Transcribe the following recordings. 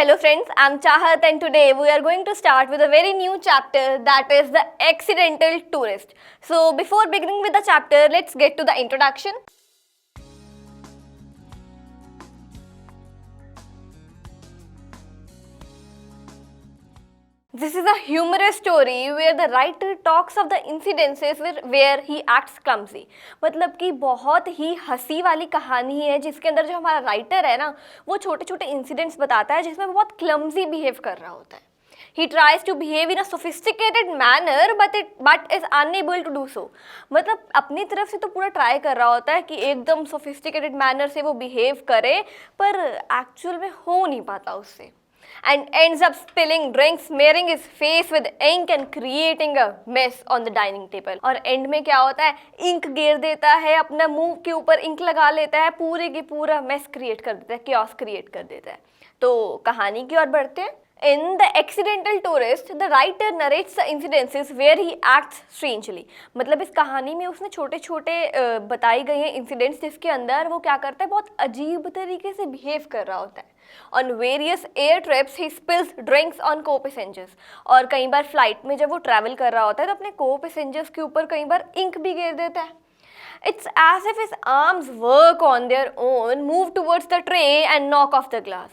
Hello friends, I'm Chahat and today we are going to start with a very new chapter, that is the accidental tourist. So before beginning with the chapter, let's get to the introduction. This is a humorous story where the writer talks of the incidences where he acts clumsy. मतलब कि बहुत ही हंसी वाली कहानी है जिसके अंदर जो हमारा राइटर है ना, वो छोटे छोटे इंसिडेंट्स बताता है जिसमें वो बहुत क्लमजी बिहेव कर रहा होता है. He tries to behave in a sophisticated manner but is unable to do so. मतलब अपनी तरफ से तो पूरा ट्राई कर रहा होता है कि एकदम sophisticated manner से वो बिहेव करे, पर एक्चुअल में हो नहीं पाता उससे. And ends up spilling drinks, smearing his face with ink and creating a mess on the dining table. और एंड में क्या होता है, इंक गिर देता है, अपना मुंह के ऊपर इंक लगा लेता है, पूरे की पूरा मेस क्रिएट कर देता है, chaos क्रिएट कर देता है. तो कहानी की ओर बढ़ते हैं. In The Accidental Tourist, the writer narrates the incidences where he acts strangely. मतलब इस कहानी में उसने छोटे छोटे बताई गई हैं इंसिडेंट्स जिसके अंदर वो क्या करता है, बहुत अजीब तरीके से बिहेव कर रहा होता है. On various air trips he spills drinks on co-passengers. और कई बार फ्लाइट में जब वो ट्रैवल कर रहा होता है तो अपने co-passengers के ऊपर कई बार इंक भी गिर देता है. It's as if his arms work on their own, move towards the tray and knock off the glass.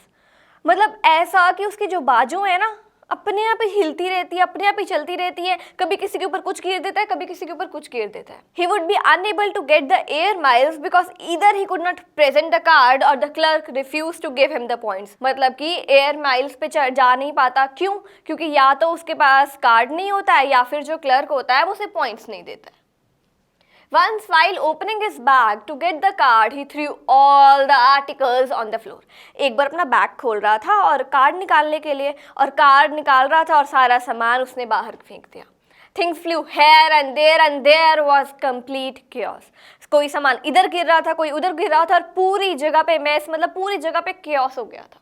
मतलब ऐसा कि उसकी जो बाजू है ना, अपने आप ही हिलती रहती है, अपने आप ही चलती रहती है, कभी किसी के ऊपर कुछ गिर देता है, कभी किसी के ऊपर कुछ गिर देता है. He would be unable to get the air miles because either he could not present the card or the clerk refused to give him the points. मतलब कि एयर माइल्स पे जा नहीं पाता. क्यों? क्योंकि या तो उसके पास कार्ड नहीं होता है या फिर जो क्लर्क होता है वो उसे पॉइंट्स नहीं देता है. Once while opening his bag to get the card, he threw all the articles on the floor. एक बार अपना बैग खोल रहा था और कार्ड निकालने के लिए, और कार्ड निकाल रहा था और सारा सामान उसने बाहर फेंक दिया. Things flew here and there was complete chaos. कोई सामान इधर गिर रहा था, कोई उधर गिर रहा था और पूरी जगह पे मैस, मतलब पूरी जगह पे chaos हो गया था.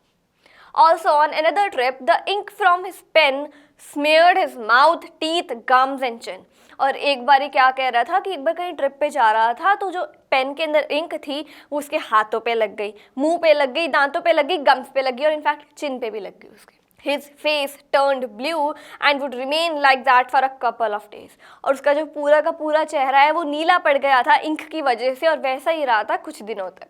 Also on another trip, the ink from his pen smeared his mouth, teeth, gums and chin. और एक बार क्या कह रहा था कि एक बार कहीं ट्रिप पे जा रहा था तो जो पेन के अंदर इंक थी वो उसके हाथों पे लग गई, मुंह पे लग गई, दांतों पे लग गई, गम्स पे लग गई और इनफैक्ट चिन पे भी लग गई उसके. His face turned blue and would remain like that for a couple of days. और उसका जो पूरा का पूरा चेहरा है वो नीला पड़ गया था इंक की वजह से और वैसा ही रहा था कुछ दिनों तक.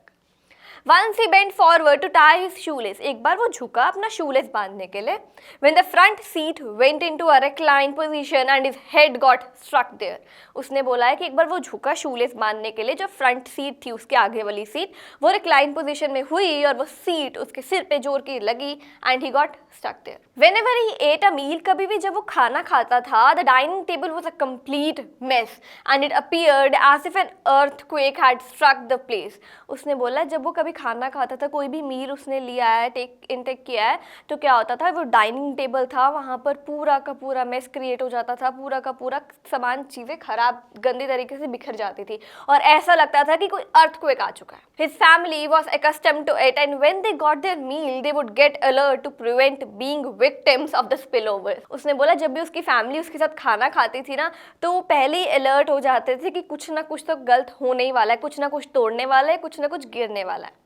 Once he bent forward to tie his shoelace. एक बार वो झुका अपना shoelace बांधने के लिए. When the front seat went into a reclined position and his head got struck there. उसने बोला है कि एक बार वो झुका shoelace बांधने के लिए, जो front seat थी उसके आगे वाली सीट वो reclined position में हुई और वो सीट उसके सिर पे जोर की लगी and he got stuck there. Whenever he ate a meal, कभी भी जब वो खाना खाता था, the dining table was a complete mess and it appeared as if an earthquake had struck the place. उसने बोला जब वो कभी खाना खाता था, कोई भी मील उसने लिया है, इनटेक किया है, तो क्या होता था, वो डाइनिंग टेबल था वहाँ पर पूरा का पूरा मेस क्रिएट हो जाता था, पूरा का पूरा सामान चीज़ें खराब गंदी तरीके से बिखर जाती थी और ऐसा लगता था कि कोई अर्थक्वेक आ चुका है. His family was accustomed to it and when they got their meal they would get alert to prevent being victims of the spillover. उसने बोला जब भी उसकी फैमिली उसके साथ खाना खाती थी ना तो वो पहले ही अलर्ट हो जाते थे कि कुछ ना कुछ तो गलत होने ही वाला है, कुछ ना कुछ तोड़ने वाला है, कुछ ना कुछ गिरने वाला है.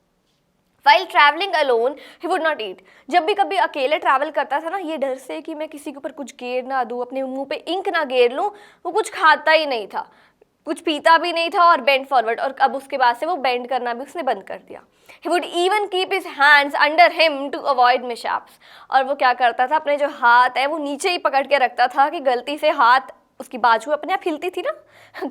While traveling alone, he would not eat. जब भी कभी अकेले ट्रैवल करता था ना, ये डर से कि मैं किसी के ऊपर कुछ गेर ना दूँ, अपने मुंह पे इंक ना गेर लूँ, वो कुछ खाता ही नहीं था, कुछ पीता भी नहीं था और बेंड फॉरवर्ड. और अब उसके बाद से वो बेंड करना भी उसने बंद कर दिया. He would even keep his hands under him to avoid mishaps. और वो क्या करता था, अपने जो हाथ है वो नीचे ही पकड़ के रखता था कि गलती से हाथ, उसकी बाजू अपने आप हिलती थी ना,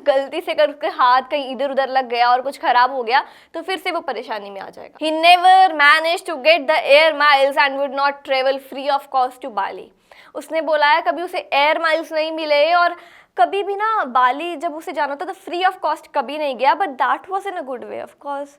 गलती से अगर उसके हाथ कहीं इधर उधर लग गया और कुछ खराब हो गया तो फिर से वो परेशानी में आ जाएगा. He never managed to get the air miles and would not travel free of cost to Bali. उसने बोला है कभी उसे एयर माइल्स नहीं मिले और कभी भी ना बाली जब उसे जाना था तो फ्री ऑफ कॉस्ट कभी नहीं गया, but that was in a good way. Of course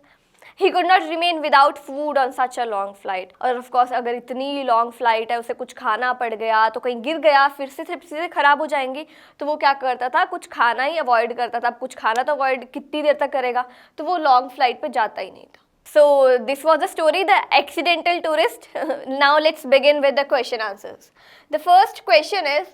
He could not remain without food on such a long flight. और ऑफ कोर्स अगर इतनी लॉन्ग फ्लाइट है, उसे कुछ खाना पड़ गया तो कहीं गिर गया, फिर से चीज़ें खराब हो जाएंगी, तो वो क्या करता था, कुछ खाना ही अवॉइड करता था. अब कुछ खाना तो अवॉइड कितनी देर तक करेगा, तो वो लॉन्ग फ्लाइट पे जाता ही नहीं था. So this was the story, The Accidental Tourist. Now let's begin with the question answers. The first question is,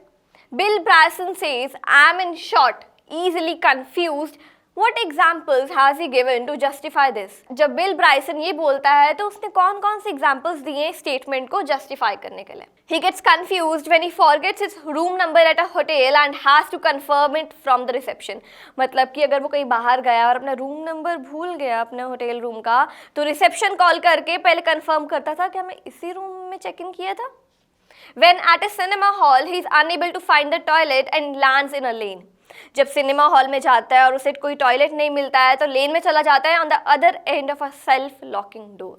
Bill Bryson says, "I'm in short, easily confused. What examples has he given to justify this? जब bill ब्राइसन ये बोलता है तो उसने कौन कौन से examples दिए स्टेटमेंट को जस्टिफाई करने के लिए. He gets confused when he forgets his room number at a hotel and has to confirm it from the reception. मतलब कि अगर वो कहीं बाहर गया और अपना रूम नंबर भूल गया अपने होटल रूम का, तो रिसेप्शन कॉल करके पहले कंफर्म करता था कि हमें इसी रूम में चेक इन किया था. When at a cinema hall, he is unable to find the toilet and lands in a lane. जब सिनेमा हॉल में जाता है और उसे कोई टॉयलेट नहीं मिलता है तो लेन में चला जाता है on the other end of a self locking door.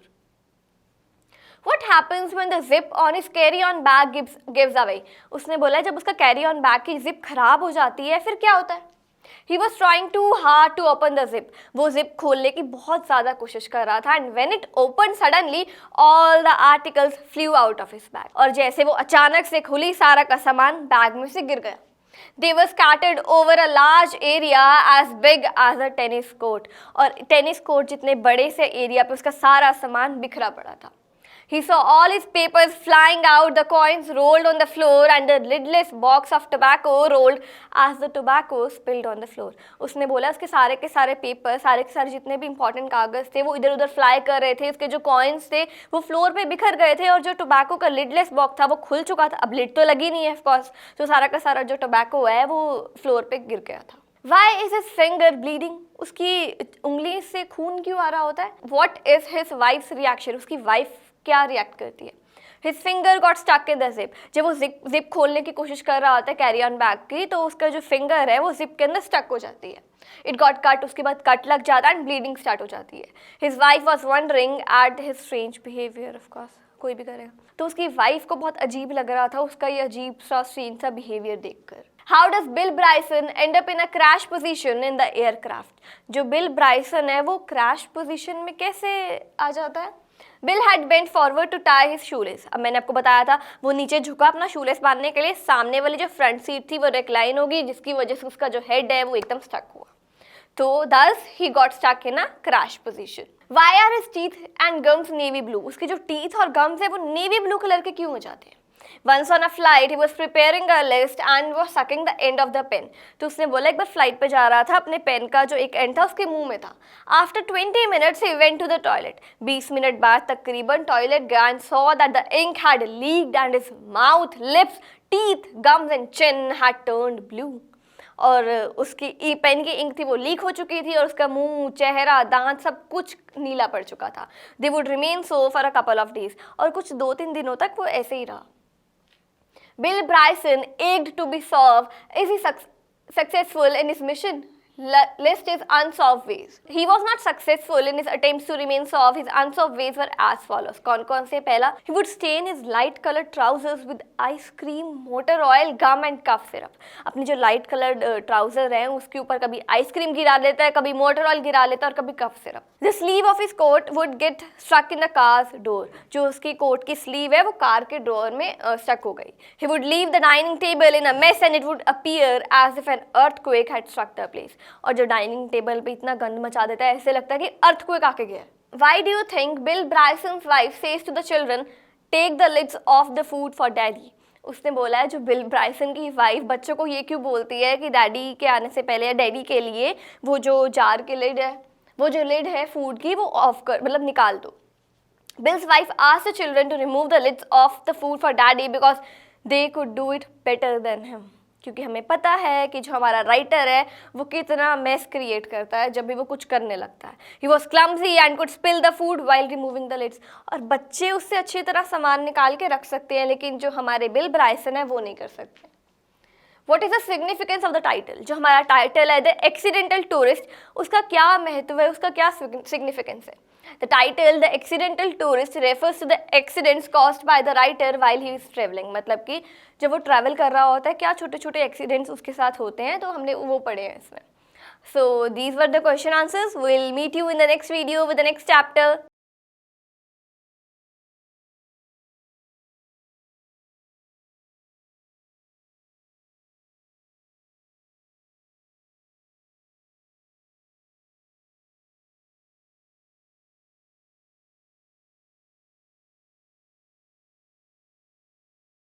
What happens when the zip on his carry-on bag gives away? उसने बोला जब उसका carry-on bag की जिप खराब हो जाती है फिर क्या होता है. He was trying too hard to open the zip. वो जिप खोलने की बहुत ज़्यादा कोशिश कर रहा था and when it opened suddenly all the articles flew out of his bag. और जैसे वो अचानक से खुली सारा का सामान बैग में से गिर गया. They were scattered over a large area as big as a tennis court. और टेनिस कोर्ट जितने बड़े से एरिया पे उसका सारा सामान बिखरा पड़ा था. He saw all his papers flying out, the coins rolled on the floor and the lidless box of tobacco rolled as the tobacco spilled on the floor. उसने बोला उसके सारे के सारे पेपर, सारे के सारे जितने भी इंपॉर्टेंट कागज थे वो इधर उधर फ्लाई कर रहे थे. उसके जो कॉइन्स थे वो फ्लोर पे बिखर गए थे और जो टोबैको का लिडलेस बॉक्स था वो खुल चुका था. अब लिड तो लगी नहीं है ऑफकोर्स, तो सारा का सारा जो टोबैको है वो फ्लोर पे गिर गया था. Why is his finger bleeding? उसकी उंगली से खून क्यों आ रहा होता है? What is his wife's reaction? उसकी वाइफ क्या रिएक्ट करती है. His finger got stuck in the zip. जब वो जिप खोलने की कोशिश कर रहा होता है कैरी ऑन बैग की तो उसका जो फिंगर है वो जिप के अंदर स्टक हो जाती है. It got cut. उसके बाद कट लग जाता है एंड ब्लीडिंग स्टार्ट हो जाती है. His wife was wondering at his strange behavior. Of course, कोई भी करेगा. तो उसकी वाइफ को बहुत अजीब लग रहा था उसका ये अजीब सा स्ट्रेंज सा बिहेवियर देखकर. How does Bill Bryson end up in a crash position in the aircraft? जो बिल ब्राइसन है वो क्रैश पोजीशन में कैसे आ जाता है. Bill had bent forward to tie his shoelace. अब मैंने आपको बताया था वो नीचे झुका अपना शूलेस बांधने के लिए. सामने वाली जो फ्रंट सीट थी वो रिक्लाइन होगी जिसकी वजह से उसका जो हेड है वो एकदम स्टक हुआ. तो thus he got stuck in a crash position. Why are his teeth and gums navy blue? उसके जो टीथ और गम्स है वो नेवी ब्लू कलर के क्यों हो जाते हैं. Once on a flight, he was preparing a list and was sucking the end of the pen. तो उसने बोला एक बार फ्लाइट पे जा रहा था अपने पेन का जो एक एंड था उसके मुंह में था. After 20 minutes, he went to the toilet. 20 minute बाद तकरीबन टॉयलेट गया and saw that the ink had leaked and his mouth, lips, teeth, gums and chin had turned blue. और उसकी पेन की इंक थी वो लीक हो चुकी थी और उसका मुंह, चेहरा, दांत सब कुछ नीला पड़ चुका था. They would remain so for a couple of days. और कुछ 2-3 दिनों तक वो ऐसे ही रहा. Bill Bryson ached to be solved. Is he successful in his mission? List his unsolved ways. He was not successful in his attempts to remain solved. His unsolved ways were as follows. कौन से? पहला, he would stain his light colored trousers with ice cream, motor oil, gum and cough syrup. अपनी जो light colored trousers हैं उसके ऊपर कभी ice cream गिरा देता है, कभी motor oil गिरा लेता है और कभी cough syrup. The sleeve of his coat would get stuck in the car's door. जो उसकी कोट की sleeve है वो कार के डोर में stuck हो गई. He would leave the dining table in a mess and it would appear as if an earthquake had struck the place. और जो डाइनिंग टेबल पे इतना गंद मचा देता है ऐसे लगता है कि अर्थक्वेक आके गया. Why do you think Bill Bryson's wife says to the children, take the lids off the food for daddy? उसने बोला है जो बिल ब्राइसन की वाइफ बच्चों को ये क्यों बोलती है कि डैडी के आने से पहले या डैडी के लिए वो जो जार के लिड है, वो जो लिड है फूड की वो ऑफ कर, मतलब निकाल दो. Bill's wife asked the children to remove the lids off the food for daddy because they could do it better than him. क्योंकि हमें पता है कि जो हमारा राइटर है वो कितना मेस क्रिएट करता है जब भी वो कुछ करने लगता है. He was clumsy and could spill the food while removing the lids. और बच्चे उससे अच्छी तरह सामान निकाल के रख सकते हैं लेकिन जो हमारे बिल ब्राइसन है वो नहीं कर सकते. What is the significance of the title? जो हमारा टाइटल है द एक्सीडेंटल टूरिस्ट, उसका क्या महत्व है, उसका क्या सिग्निफिकेंस है. The title, The Accidental Tourist, refers to the accidents caused by the writer while he is traveling. मतलब कि जब वो ट्रैवल कर रहा होता है क्या छोटे छोटे एक्सीडेंट्स उसके साथ होते हैं, तो हमने वो पढ़े हैं इसमें. So these were the question answers. We'll meet you in the next video with the next chapter.